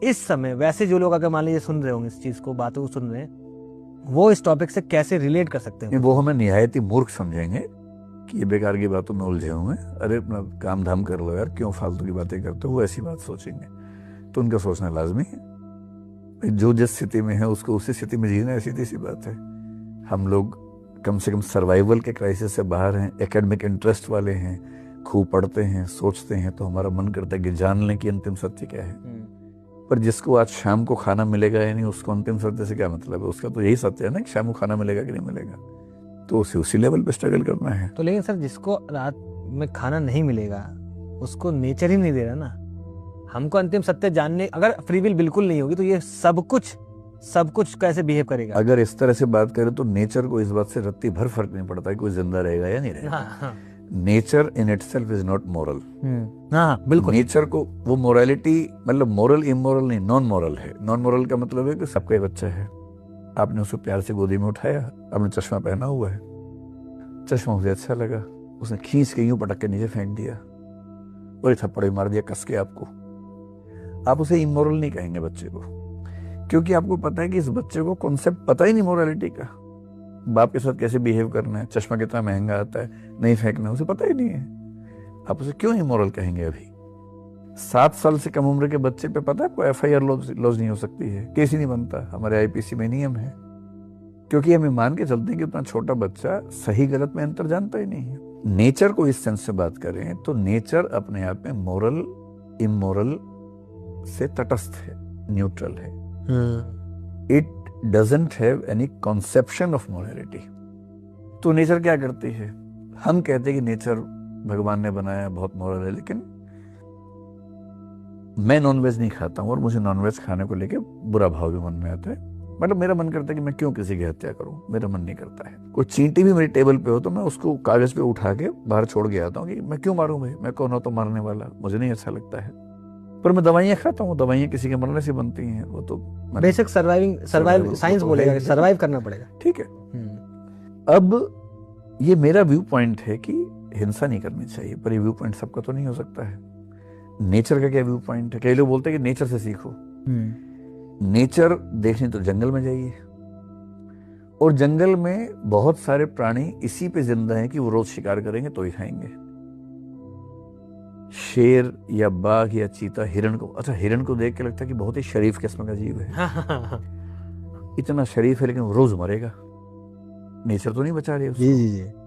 इस समय वैसे जो लोग अगर मान लीजिए सुन रहे होंगे इस चीज को, बातों को सुन रहे हैं, वो इस टॉपिक से कैसे रिलेट कर सकते हैं? वो हमें निहायत ही मूर्ख समझेंगे कि ये बेकार की बातों में उलझे हुए हैं, अरे अपना काम धाम कर लो यार, क्यों फालतू की बातें करते हो, वो ऐसी बात सोचेंगे। तो उनका सोचना लाजमी है, जो जिस स्थिति में है उसको उसी स्थिति में जीना, सीधी सी बात है। हम लोग कम से कम सर्वाइवल के क्राइसिस से बाहर हैं, एकेडमिक इंटरेस्ट वाले हैं, खूब पढ़ते हैं, सोचते हैं, तो हमारा मन करता है कि जान लें कि अंतिम सत्य क्या है। पर जिसको आज शाम को खाना मिलेगा या नहीं, उसको अंतिम सत्य से क्या मतलब है? उसका तो यही सत्य है ना कि शाम को खाना मिलेगा कि नहीं मिलेगा, तो उसे उसी लेवल पे स्ट्रगल करना है। तो लेकिन सर, जिसको रात में खाना नहीं मिलेगा उसको नेचर ही नहीं दे रहा ना। हमको अंतिम सत्य जानने, अगर फ्री विल बिल्कुल नहीं होगी तो ये सब कुछ कैसे बिहेव करेगा? अगर इस तरह से बात करें तो नेचर को इस बात से रत्ती भर फर्क नहीं पड़ता है कोई जिंदा रहेगा या नहीं रहेगा। Nature in itself is not moral. हाँ बिल्कुल। नेचर को वो मोरालिटी, मतलब मोरल इमोरल नहीं, नॉन मोरल है। नॉन मोरल का मतलब है कि सबका एक बच्चा है, आपने उसको प्यार से गोदी में उठाया, आपने चश्मा पहना हुआ है, चश्मा उसे अच्छा लगा, उसने खींच के यूं पटक के नीचे फेंक दिया और एक थप्पड़ मार दिया कस के आपको, आप उसे इमोरल नहीं कहेंगे बच्चे को, क्योंकि आपको पता है कि इस बच्चे को कॉन्सेप्ट पता ही नहीं मोरालिटी का। बाप के साथ कैसे बिहेव करना है, चश्मा कितना महंगा आता है, नहीं फेंकना, उसे पता ही नहीं है। आप उसे क्यों इमोरल कहेंगे? अभी 7 साल से कम उम्र के बच्चे पे पता है आपको FIR लॉज नहीं हो सकती है, केस ही नहीं बनता, हमारे IPC में नियम है, क्योंकि हम मान के चलते हैं कि उतना छोटा बच्चा सही गलत में अंतर जानता ही नहीं है। नेचर को इस सेंस से बात करें तो नेचर अपने आप में मोरल इमोरल से तटस्थ है, न्यूट्रल है। It doesn't have any conception of morality. तो नेचर क्या करती है? हम कहते हैं कि नेचर भगवान ने बनाया, बहुत मोरल है, लेकिन मैं नॉनवेज नहीं खाता हूं और मुझे नॉनवेज खाने को लेके बुरा भाव भी मन में आता है। मतलब मेरा मन करता है कि मैं क्यों किसी की हत्या करूं, मेरा मन नहीं करता है। कोई चींटी भी मेरी टेबल पे हो तो मैं उसको कागज पे उठा के बाहर छोड़ के आता हूं कि मैं क्यों मारूं भाई, मैं कौन हो तो मारने वाला, मुझे नहीं अच्छा लगता है। पर मैं दवाइयां खाता हूँ, दवाइयां किसी के मरने से बनती हैं, वो तो बेसिक सर्वाइव साइंस बोलेगा, सर्वाइव करना पड़ेगा। ठीक है। अब ये मेरा व्यू पॉइंट है कि हिंसा नहीं करनी चाहिए, पर ये व्यू पॉइंट सबका तो नहीं हो सकता है। नेचर का क्या व्यू पॉइंट है? कई लोग बोलते हैं कि नेचर से सीखो। नेचर देखने तो जंगल में जाइए, और जंगल में बहुत सारे प्राणी इसी पे जिंदा हैं कि वो रोज शिकार करेंगे तो ही खाएंगे। शेर या बाघ या चीता हिरण को, अच्छा हिरण को देख के लगता है कि बहुत ही शरीफ किस्म का जीव है, इतना शरीफ है, लेकिन वो रोज मरेगा। नेचर तो नहीं बचा रही उसको। जी जी जी।